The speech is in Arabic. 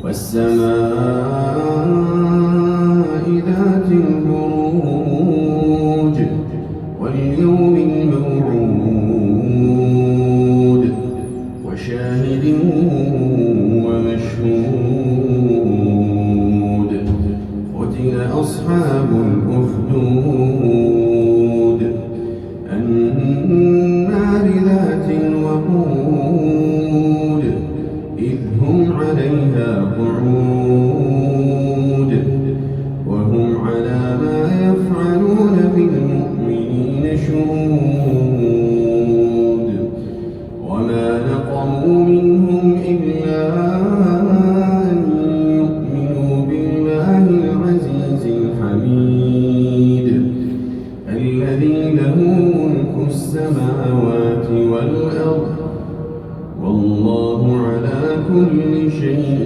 والسماء ذات البروج واليوم الموعود وشاهد ومشهود قتل أصحاب الأخدود النار ذات الوقود إذ هم عليها قعود وهم على ما يفعلون بالمؤمنين شهود وما نقموا منهم إلا أن يؤمنوا بالله العزيز الحميد الذي له ملك السماوات والأرض والله على كل شيء